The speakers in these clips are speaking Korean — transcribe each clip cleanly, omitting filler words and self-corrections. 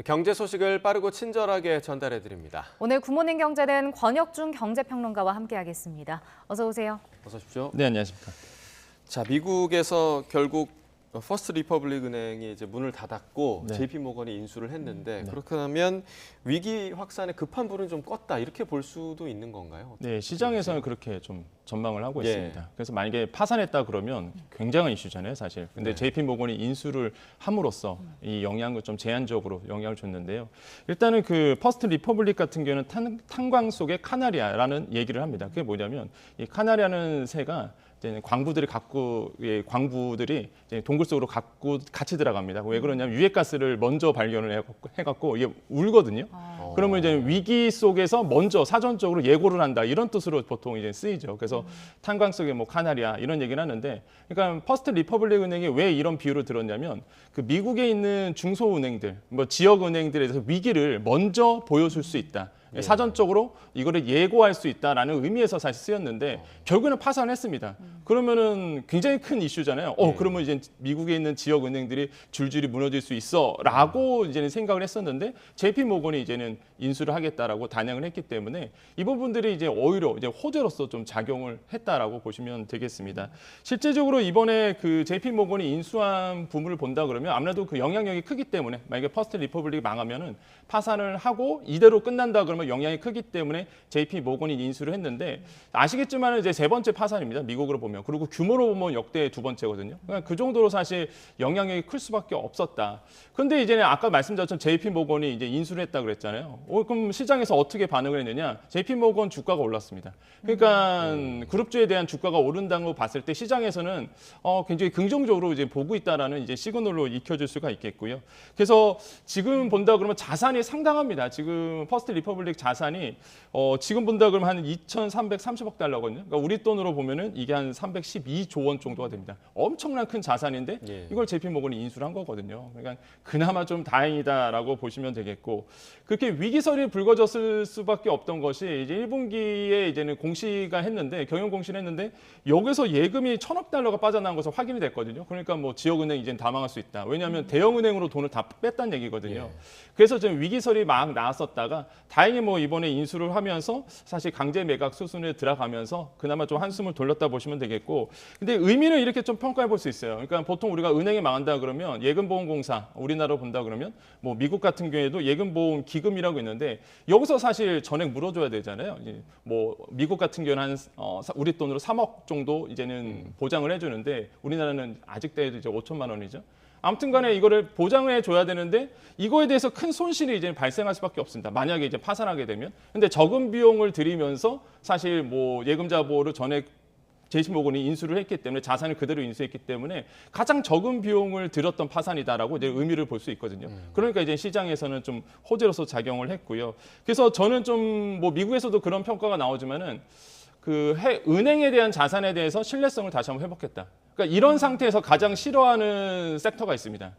경제 소식을 빠르고 친절하게 전달해 드립니다. 오늘 굿모닝 경제는 권혁중 경제평론가와 함께하겠습니다. 어서 오세요. 어서 오십시오. 네, 안녕하십니까. 자, 미국에서 결국 퍼스트 리퍼블릭 은행이 이제 문을 닫았고 네. JP 모건이 인수를 했는데 네. 그렇다면 위기 확산의 급한 불은 좀 껐다 이렇게 볼 수도 있는 건가요? 네, 시장에서는 그렇게 좀 전망을 하고 예. 있습니다. 그래서 만약에 파산했다 그러면 굉장한 이슈잖아요, 사실. 근데 네. JP 모건이 인수를 함으로써 이 영향을 좀 제한적으로 영향을 줬는데요. 일단은 그 퍼스트 리퍼블릭 같은 경우는 탄광 속의 카나리아라는 얘기를 합니다. 그게 뭐냐면 이 카나리아는 새가 광부들이 이제 동굴 속으로 같이 들어갑니다. 왜 그러냐면 유해가스를 먼저 발견을 해갖고 이게 울거든요. 그러면 이제 위기 속에서 먼저 사전적으로 예고를 한다 이런 뜻으로 보통 이제 쓰이죠. 그래서 탄광 속의 뭐 카나리아 이런 얘기를 하는데, 그러니까 퍼스트 리퍼블릭 은행이 왜 이런 비유를 들었냐면 그 미국에 있는 중소은행들, 뭐 지역 은행들에 대해서 위기를 먼저 보여줄 수 있다. 사전적으로 이거를 예고할 수 있다라는 의미에서 사실 쓰였는데 결국에는 파산했습니다. 그러면은 굉장히 큰 이슈잖아요. 그러면 이제 미국에 있는 지역 은행들이 줄줄이 무너질 수 있어라고 이제는 생각을 했었는데 JP 모건이 이제는 인수를 하겠다라고 단행을 했기 때문에 이 부분들이 이제 오히려 이제 호재로서 좀 작용을 했다라고 보시면 되겠습니다. 실제적으로 이번에 그 JP 모건이 인수한 부분을 본다 그러면 아무래도 그 영향력이 크기 때문에 만약에 퍼스트 리퍼블릭이 망하면은 파산을 하고 이대로 끝난다 그러면 영향이 크기 때문에 JP 모건이 인수를 했는데, 아시겠지만 이제 세 번째 파산입니다. 미국으로 보면. 그리고 규모로 보면 역대 두 번째거든요. 그러니까 그 정도로 사실 영향력이 클 수밖에 없었다. 그런데 이제는 아까 말씀드렸던 JP 모건이 이제 인수를 했다 그랬잖아요. 그럼 시장에서 어떻게 반응을 했느냐? JP 모건 주가가 올랐습니다. 그러니까 그룹주에 대한 주가가 오른다는 거 봤을 때 시장에서는 굉장히 긍정적으로 이제 보고 있다라는 이제 시그널로 익혀질 수가 있겠고요. 그래서 지금 본다 그러면 자산이 상당합니다. 지금 퍼스트 리퍼블릭 자산이 지금 본다 그러면 한 2,330억 달러거든요. 그러니까 우리 돈으로 보면은 이게 한 312조 원 정도가 됩니다. 엄청난 큰 자산인데 이걸 JP 모건이 인수를 한 거거든요. 그러니까 그나마 좀 다행이다라고 보시면 되겠고, 그렇게 위기설이 불거졌을 수밖에 없던 것이 이제 1분기에 이제는 공시가 했는데 경영 공시를 했는데 여기서 예금이 1,000억 달러가 빠져나온 것을 확인이 됐거든요. 그러니까 뭐 지역은행 이제 다 망할 수 있다. 왜냐하면 대형은행으로 돈을 다 뺐다는 얘기거든요. 그래서 지금 위기설이 막 나왔었다가 다행히 뭐 이번에 인수를 하면서 사실 강제 매각 수순에 들어가면서 그나마 좀 한숨을 돌렸다 보시면 되겠고, 근데 의미는 이렇게 좀 평가해 볼 수 있어요. 그러니까 보통 우리가 은행이 망한다 그러면 예금보험공사, 우리나라로 본다 그러면 뭐 미국 같은 경우에도 예금보험 기금이라고 있는데 여기서 사실 전액 물어줘야 되잖아요. 뭐 미국 같은 경우는 우리 돈으로 3억 정도 이제는 보장을 해주는데 우리나라는 아직도 이제 5천만 원이죠. 아무튼 간에 이거를 보장해 줘야 되는데 이거에 대해서 큰 손실이 이제 발생할 수밖에 없습니다. 만약에 이제 파산하게 되면. 근데 적은 비용을 들이면서 사실 뭐 예금자 보호를 전액 JP 모건이 인수를 했기 때문에 자산을 그대로 인수했기 때문에 가장 적은 비용을 들였던 파산이다라고 이제 의미를 볼 수 있거든요. 그러니까 이제 시장에서는 좀 호재로서 작용을 했고요. 그래서 저는 좀 뭐 미국에서도 그런 평가가 나오지만은 그 은행에 대한 자산에 대해서 신뢰성을 다시 한번 회복했다. 그러니까 이런 상태에서 가장 싫어하는 섹터가 있습니다.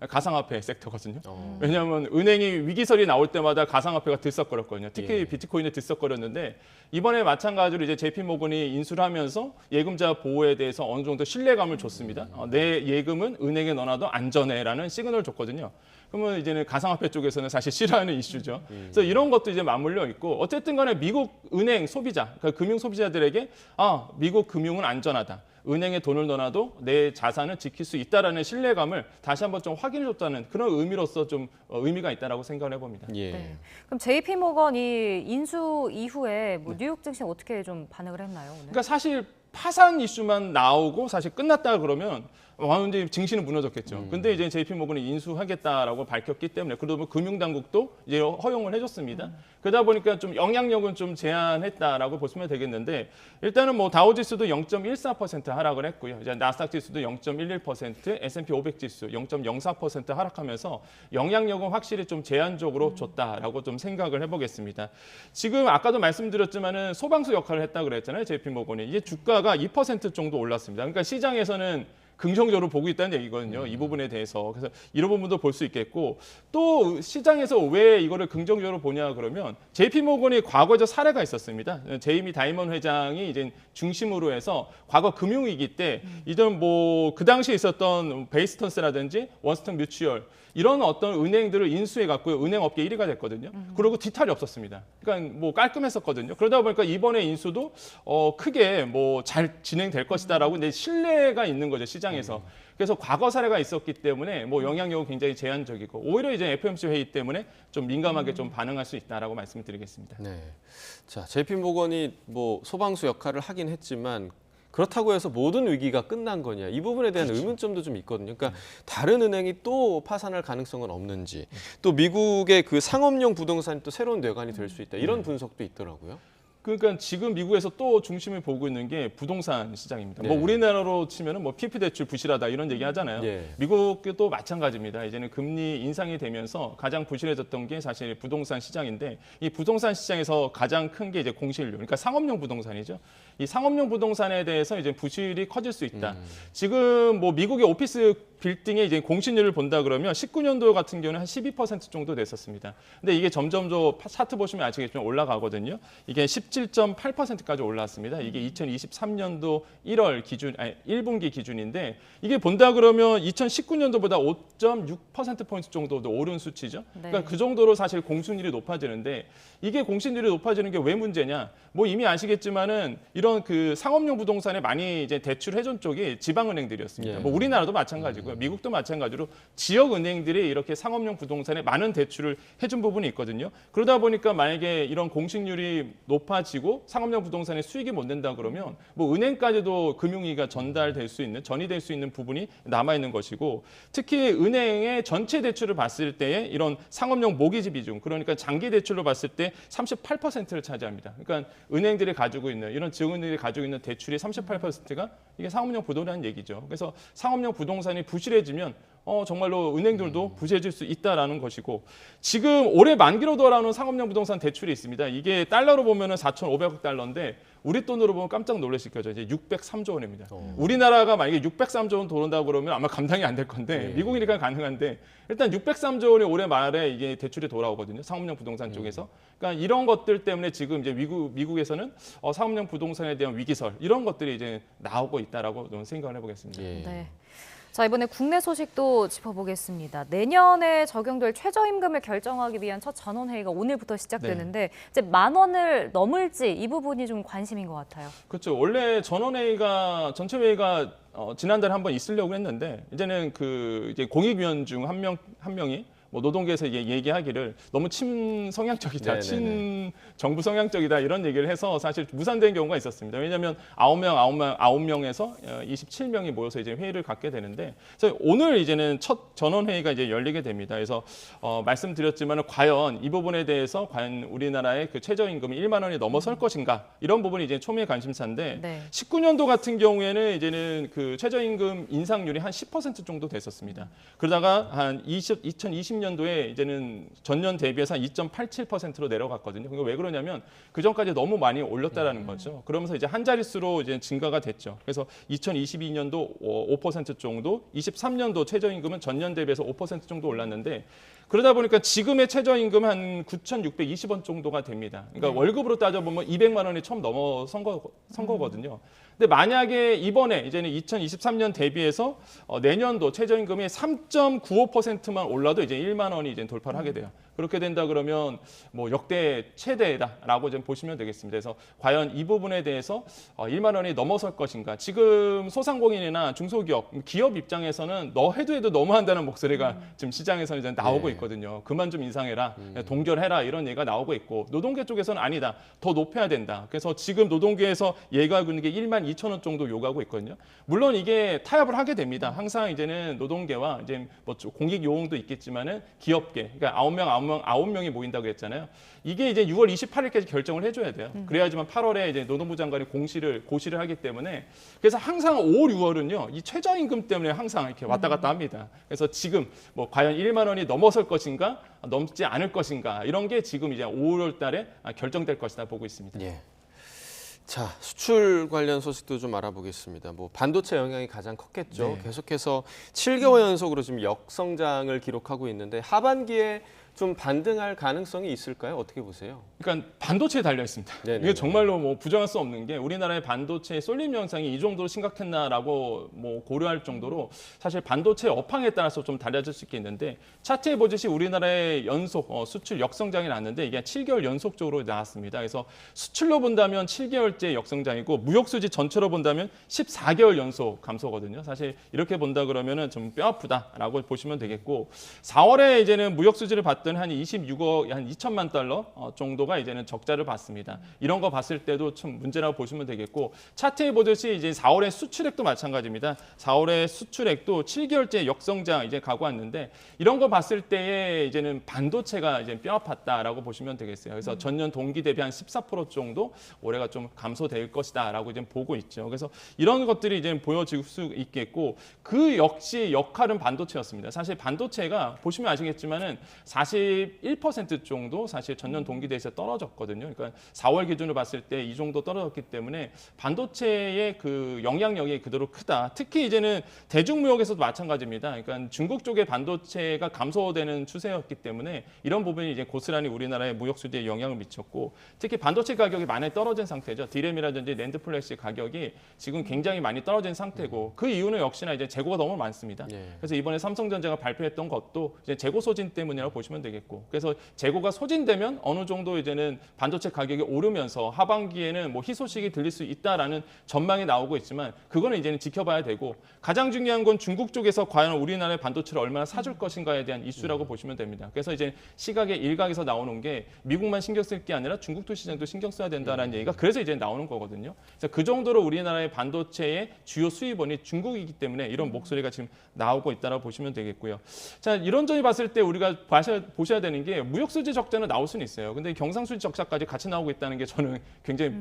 가상화폐 섹터거든요. 왜냐하면 은행이 위기설이 나올 때마다 가상화폐가 들썩거렸거든요. 특히 비트코인이 들썩거렸는데 이번에 마찬가지로 이제 JP 모건이 인수를 하면서 예금자 보호에 대해서 어느 정도 신뢰감을 줬습니다. 내 예금은 은행에 넣어놔도 안전해라는 시그널을 줬거든요. 그러면 이제는 가상화폐 쪽에서는 사실 싫어하는 이슈죠. 그래서 이런 것도 이제 맞물려 있고, 어쨌든 간에 미국 은행 소비자, 그러니까 금융 소비자들에게 미국 금융은 안전하다. 은행에 돈을 넣어놔도 내 자산을 지킬 수 있다라는 신뢰감을 다시 한번 좀 확인해줬다는 그런 의미로서 좀 의미가 있다라고 생각을 해봅니다. 네. 그럼 JP 모건이 인수 이후에 뭐 뉴욕 증시 어떻게 좀 반응을 했나요, 오늘? 그러니까 사실 파산 이슈만 나오고 사실 끝났다 그러면 완전히 증시는 무너졌겠죠. 근데 이제 JP 모건이 인수하겠다라고 밝혔기 때문에, 그러면 금융당국도 이제 허용을 해줬습니다. 그러다 보니까 좀 영향력은 좀 제한했다라고 보시면 되겠는데, 일단은 뭐 다우지수도 0.14% 하락을 했고요. 이제 나스닥 지수도 0.11%, S&P 500 지수 0.04% 하락하면서 영향력은 확실히 좀 제한적으로 줬다라고 좀 생각을 해보겠습니다. 지금 아까도 말씀드렸지만은 소방수 역할을 했다 그랬잖아요. JP 모건이 이제 주가가 2% 정도 올랐습니다. 그러니까 시장에서는 긍정적으로 보고 있다는 얘기거든요. 이 부분에 대해서. 그래서 이런 부분도 볼 수 있겠고 또 시장에서 왜 이거를 긍정적으로 보냐 그러면 JP모건이 과거에 사례가 있었습니다. 제이미 다이먼 회장이 이제 중심으로 해서 과거 금융위기 때 이전 뭐 그 당시에 있었던 베이스턴스라든지 원스턴 뮤추얼 이런 어떤 은행들을 인수해 갖고 은행업계 1위가 됐거든요. 그리고 뒤탈이 없었습니다. 그러니까 뭐 깔끔했었거든요. 그러다 보니까 이번에 인수도 크게 뭐 잘 진행될 것이다라고 이제 신뢰가 있는 거죠, 시장에서. 그래서 과거 사례가 있었기 때문에 뭐 영향력은 굉장히 제한적이고 오히려 이제 FOMC 회의 때문에 좀 민감하게 좀 반응할 수 있다라고 말씀을 드리겠습니다. 네. 자, JP모건이 뭐 소방수 역할을 하긴 했지만 그렇다고 해서 모든 위기가 끝난 거냐 이 부분에 대한 의문점도 좀 있거든요. 그러니까 다른 은행이 또 파산할 가능성은 없는지 또 미국의 그 상업용 부동산이 또 새로운 뇌관이 될 수 있다 이런 분석도 있더라고요. 그러니까 지금 미국에서 또 중심을 보고 있는 게 부동산 시장입니다. 네. 뭐 우리나라로 치면은 뭐 PF 대출 부실하다 이런 얘기 하잖아요. 네. 미국도 마찬가지입니다. 이제는 금리 인상이 되면서 가장 부실해졌던 게 사실 부동산 시장인데 이 부동산 시장에서 가장 큰 게 이제 공실률, 그러니까 상업용 부동산이죠. 이 상업용 부동산에 대해서 이제 부실이 커질 수 있다. 지금 뭐 미국의 오피스 빌딩의 이제 공실률을 본다 그러면 19년도 같은 경우는 한 12% 정도 됐었습니다. 근데 이게 점점 차트 보시면 아시겠지만 올라가거든요. 이게 17.8%까지 올라왔습니다. 이게 2023년도 1분기 기준인데 이게 본다 그러면 2019년도보다 5.6%포인트 정도도 오른 수치죠. 네. 그러니까 그 정도로 사실 공실률이 높아지는데 이게 공실률이 높아지는 게 왜 문제냐? 뭐 이미 아시겠지만은 이런 그 상업용 부동산에 많이 이제 대출해준 쪽이 지방은행들이었습니다. 예. 뭐 우리나라도 마찬가지고요. 미국도 마찬가지로 지역 은행들이 이렇게 상업용 부동산에 많은 대출을 해준 부분이 있거든요. 그러다 보니까 만약에 이런 공실률이 높아지고 상업용 부동산에 수익이 못 낸다 그러면 뭐 은행까지도 금융위기가 전이될 수 있는 부분이 남아 있는 것이고 특히 은행의 전체 대출을 봤을 때에 이런 상업용 모기지 비중 그러니까 장기 대출로 봤을 때 38%를 차지합니다. 그러니까 은행들이 가지고 있는 이런 지역은행들이 가지고 있는 대출의 38%가 이게 상업용 부동산이라는 얘기죠. 그래서 상업용 부동산이 부실해지면 정말로 은행들도 부실해질 수 있다라는 것이고 지금 올해 만기로 돌아오는 상업용 부동산 대출이 있습니다. 이게 달러로 보면은 4,500억 달러인데 우리 돈으로 보면 깜짝 놀라실 거죠. 이제 603조 원입니다. 우리나라가 만약에 603조 원 들어온다고 그러면 아마 감당이 안 될 건데 미국이니까 가능한데 일단 603조 원이 올해 말에 이게 대출이 돌아오거든요. 상업용 부동산 쪽에서. 그러니까 이런 것들 때문에 지금 이제 미국에서는 상업용 부동산에 대한 위기설 이런 것들이 이제 나오고 있다라고 저는 생각을 해보겠습니다. 예. 네. 자, 이번에 국내 소식도 짚어보겠습니다. 내년에 적용될 최저임금을 결정하기 위한 첫 전원회의가 오늘부터 시작되는데 이제 10,000원을 넘을지 이 부분이 좀 관심인 것 같아요. 그렇죠. 원래 전원회의가 전체 회의가 지난달에 한번 있으려고 했는데 이제는 그 이제 공익위원 중 한 명이 뭐 노동계에서 얘기하기를 너무 친성향적이다, 친정부 성향적이다 이런 얘기를 해서 사실 무산된 경우가 있었습니다. 왜냐하면 9명에서 27명이 모여서 이제 회의를 갖게 되는데 그래서 오늘 이제는 첫 전원 회의가 이제 열리게 됩니다. 그래서 말씀드렸지만 과연 이 부분에 대해서 과연 우리나라의 그 최저임금이 1만 원이 넘어설 것인가 이런 부분이 이제 초미의 관심사인데 네. 19년도 같은 경우에는 이제는 그 최저임금 인상률이 한 10% 정도 됐었습니다. 그러다가 한 2020년도에 이제는 전년 대비해서 한 2.87%로 내려갔거든요. 그러니까 왜 그러냐면 그 전까지 너무 많이 올렸다라는 거죠. 그러면서 이제 한 자릿수로 이제 증가가 됐죠. 그래서 2022년도 5% 정도, 23년도 최저임금은 전년 대비해서 5% 정도 올랐는데 그러다 보니까 지금의 최저임금은 한 9,620원 정도가 됩니다. 그러니까 월급으로 따져보면 200만 원이 처음 넘어선 거거든요. 근데 만약에 이번에 이제는 2023년 대비해서 내년도 최저임금이 3.95%만 올라도 이제 1만 원이 이제 돌파를 하게 돼요. 그렇게 된다 그러면 뭐 역대 최대다라고 좀 보시면 되겠습니다. 그래서 과연 이 부분에 대해서 1만 원이 넘어설 것인가? 지금 소상공인이나 중소기업, 기업 입장에서는 너 해도 너무한다는 목소리가 지금 시장에서 이제 나오고 있거든요. 그만 좀 인상해라, 동결해라 이런 얘기가 나오고 있고 노동계 쪽에서는 아니다, 더 높여야 된다. 그래서 지금 노동계에서 얘기하고 있는 게 12,000원 정도 요구하고 있거든요. 물론 이게 타협을 하게 됩니다. 항상 이제는 노동계와 이제 뭐 공익 요원도 있겠지만은 기업계, 그러니까 9명이 모인다고 그랬잖아요. 이게 이제 6월 28일까지 결정을 해줘야 돼요. 그래야지만 8월에 이제 노동부 장관이 고시를 하기 때문에 그래서 항상 5, 6월은요 이 최저임금 때문에 항상 이렇게 왔다 갔다 합니다. 그래서 지금 뭐 과연 1만 원이 넘어설 것인가, 넘지 않을 것인가 이런 게 지금 이제 5월 달에 결정될 것이다 보고 있습니다. 예. 자, 수출 관련 소식도 좀 알아보겠습니다. 뭐 반도체 영향이 가장 컸겠죠. 네. 계속해서 7개월 연속으로 지금 역성장을 기록하고 있는데 하반기에 좀 반등할 가능성이 있을까요? 어떻게 보세요? 그러니까 반도체에 달려 있습니다. 네네네. 이게 정말로 뭐 부정할 수 없는 게 우리나라의 반도체 쏠림 현상이 이 정도로 심각했나라고 뭐 고려할 정도로 사실 반도체 업황에 따라서 좀 달라질 수 있겠는데 차트에 보듯이 우리나라의 연속 수출 역성장이 났는데 이게 7개월 연속적으로 나왔습니다. 그래서 수출로 본다면 7개월째 역성장이고 무역 수지 전체로 본다면 14개월 연속 감소거든요. 사실 이렇게 본다 그러면은 좀 뼈 아프다라고 보시면 되겠고 4월에 이제는 무역 수지를 봤더니 한 26억 한 2천만 달러 정도가 이제는 적자를 봤습니다. 이런 거 봤을 때도 좀 문제라고 보시면 되겠고 차트에 보듯이 이제 4월의 수출액도 마찬가지입니다. 4월의 수출액도 7개월째 역성장 이제 가고 왔는데 이런 거 봤을 때에 이제는 반도체가 이제 뼈 아팠다라고 보시면 되겠어요. 그래서 전년 동기 대비 한 14% 정도 올해가 좀 감소될 것이다라고 이제 보고 있죠. 그래서 이런 것들이 이제 보여질 수 있겠고 그 역시 역할은 반도체였습니다. 사실 반도체가 보시면 아시겠지만은 41% 정도 사실 전년 동기 대비해서 떨어졌거든요. 그러니까 4월 기준으로 봤을 때 이 정도 떨어졌기 때문에 반도체의 그 영향력이 그대로 크다. 특히 이제는 대중무역에서도 마찬가지입니다. 그러니까 중국 쪽의 반도체가 감소되는 추세였기 때문에 이런 부분이 이제 고스란히 우리나라의 무역 수지에 영향을 미쳤고 특히 반도체 가격이 많이 떨어진 상태죠. 디램이라든지 랜드 플래시 가격이 지금 굉장히 많이 떨어진 상태고 그 이유는 역시나 이제 재고가 너무 많습니다. 그래서 이번에 삼성전자가 발표했던 것도 이제 재고 소진 때문이라고 보시면 되겠고 그래서 재고가 소진되면 어느 정도 이제는 반도체 가격이 오르면서 하반기에는 뭐 희소식이 들릴 수 있다라는 전망이 나오고 있지만 그거는 이제는 지켜봐야 되고 가장 중요한 건 중국 쪽에서 과연 우리나라의 반도체를 얼마나 사줄 것인가에 대한 이슈라고 보시면 됩니다. 그래서 이제 시각의 일각에서 나오는 게 미국만 신경 쓸 게 아니라 중국도 시장도 신경 써야 된다라는 얘기가 그래서 이제 나오는 거거든요. 그래서 그 정도로 우리나라의 반도체의 주요 수입원이 중국이기 때문에 이런 목소리가 지금 나오고 있다라고 보시면 되겠고요. 자, 이런 점이 봤을 때 우리가 보셔야 되는 게 무역 수지 적자는 나올 수는 있어요. 근데 경상 수지 적자까지 같이 나오고 있다는 게 저는 굉장히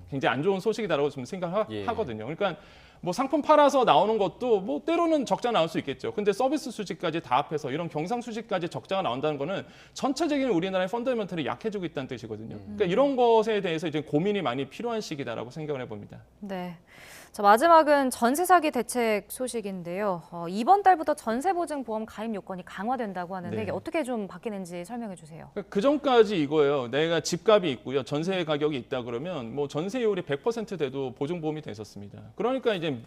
굉장히 안 좋은 소식이다라고 좀 생각하거든요. 그러니까 뭐 상품 팔아서 나오는 것도 뭐 때로는 적자 나올 수 있겠죠. 근데 서비스 수지까지 다 합해서 이런 경상 수지까지 적자가 나온다는 거는 전체적인 우리나라의 펀더멘털이 약해지고 있다는 뜻이거든요. 그러니까 이런 것에 대해서 이제 고민이 많이 필요한 시기다라고 생각을 해봅니다. 네. 자, 마지막은 전세 사기 대책 소식인데요. 이번 달부터 전세보증보험 가입 요건이 강화된다고 하는데 네. 이게 어떻게 좀 바뀌는지 설명해 주세요. 그 전까지 이거예요. 내가 집값이 있고요. 전세 가격이 있다 그러면 뭐 전세율이 100% 돼도 보증보험이 됐었습니다. 그러니까 이제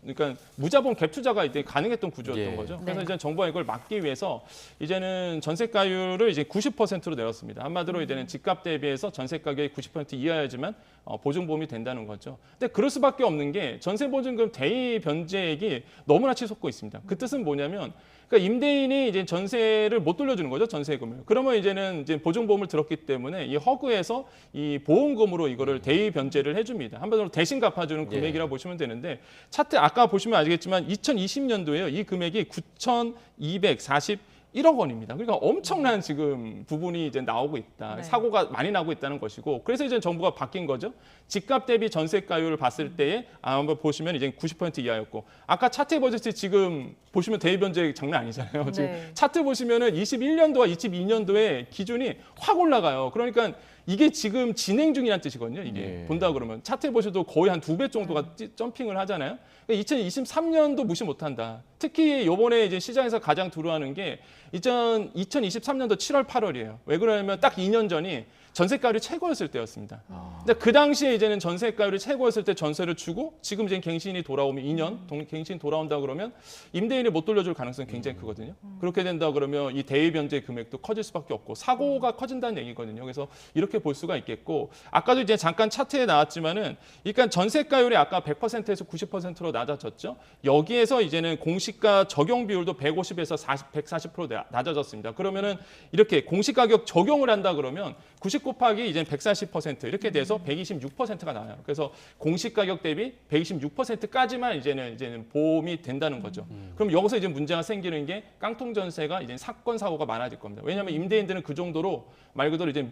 그러니까 무자본 갭 투자가 이제 가능했던 구조였던 거죠. 그래서 네. 이제 정부가 이걸 막기 위해서 이제는 전세가율을 이제 90%로 내렸습니다. 한마디로 이제는 집값 대비해서 전세 가격이 90% 이하여야지만 보증보험이 된다는 거죠. 근데 그럴 수밖에 없는 게 전세보증금 대위 변제액이 너무나 치솟고 있습니다. 그 뜻은 뭐냐면 그러니까 임대인이 이제 전세를 못 돌려주는 거죠, 전세금을. 그러면 이제는 이제 보증보험을 들었기 때문에 이 허그에서 이 보험금으로 이거를 대위 변제를 해줍니다. 한마디로 대신 갚아주는 금액이라고 보시면 되는데 차트 아까 보시면 아시겠지만 2020년도에요. 이 금액이 9,241억 원입니다. 그러니까 엄청난 지금 부분이 이제 나오고 있다. 네. 사고가 많이 나고 있다는 것이고, 그래서 이제 정부가 바뀐 거죠. 집값 대비 전세가율을 봤을 때에 한번 보시면 이제 90% 이하였고, 아까 차트에 보듯이 지금 보시면 대입변제 장난 아니잖아요. 지금 네. 차트 보시면은 21년도와 22년도에 기준이 확 올라가요. 그러니까 이게 지금 진행 중이라는 뜻이거든요. 이게 네. 본다 그러면 차트에 보셔도 거의 한 2배 정도가 점핑을 하잖아요. 2023년도 무시 못한다. 특히 이번에 이제 시장에서 가장 두려워하는 게 2023년도 7월, 8월이에요. 왜 그러냐면 딱 2년 전이 전세가율이 최고였을 때였습니다. 근데 그 당시에 이제는 전세가율이 최고였을 때 전세를 주고 지금 이제 갱신이 돌아오면 2년 갱신 돌아온다 그러면 임대인이 못 돌려줄 가능성이 굉장히 크거든요. 그렇게 된다 그러면 이 대위 변제 금액도 커질 수밖에 없고 사고가 커진다는 얘기거든요. 그래서 이렇게 볼 수가 있겠고 아까도 이제 잠깐 차트에 나왔지만은 그러니까 전세가율이 아까 100%에서 90%로 낮아졌죠. 여기에서 이제는 공시가 적용 비율도 150에서 140% 낮아졌습니다. 그러면은 이렇게 공시가격 적용을 한다 그러면 90 곱하기 이제 140% 이렇게 돼서 126%가 나와요. 그래서 공시가격 대비 126%까지만 이제는 보험이 된다는 거죠. 그럼 여기서 이제 문제가 생기는 게 깡통 전세가 이제 사건 사고가 많아질 겁니다. 왜냐하면 임대인들은 그 정도로 말 그대로 이제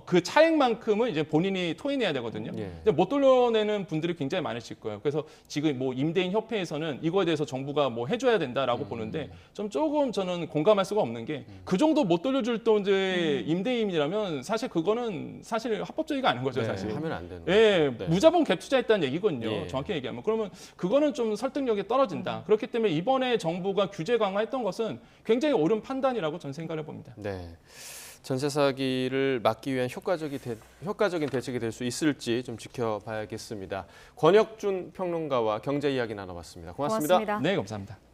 그 차액만큼은 이제 본인이 토해내야 되거든요. 근데 못 돌려내는 분들이 굉장히 많으실 거예요. 그래서 지금 뭐 임대인 협회에서는 이거에 대해서 정부가 뭐 해줘야 해줘야 된다라고 보는데 조금 저는 공감할 수가 없는 게 그 정도 못 돌려줄 돈의 임대인이라면 사실 그거는 사실 합법적이가 않은 거죠, 네, 사실. 하면 안 되는 예, 거죠. 네. 무자본 갭 투자했다는 얘기거든요. 예. 정확히 얘기하면. 그러면 그거는 좀 설득력이 떨어진다. 그렇기 때문에 이번에 정부가 규제 강화했던 것은 굉장히 옳은 판단이라고 저는 생각을 해봅니다. 네. 전세 사기를 막기 위한 효과적인 대책이 될 수 있을지 좀 지켜봐야겠습니다. 권혁준 평론가와 경제 이야기 나눠봤습니다. 고맙습니다. 고맙습니다. 네, 감사합니다.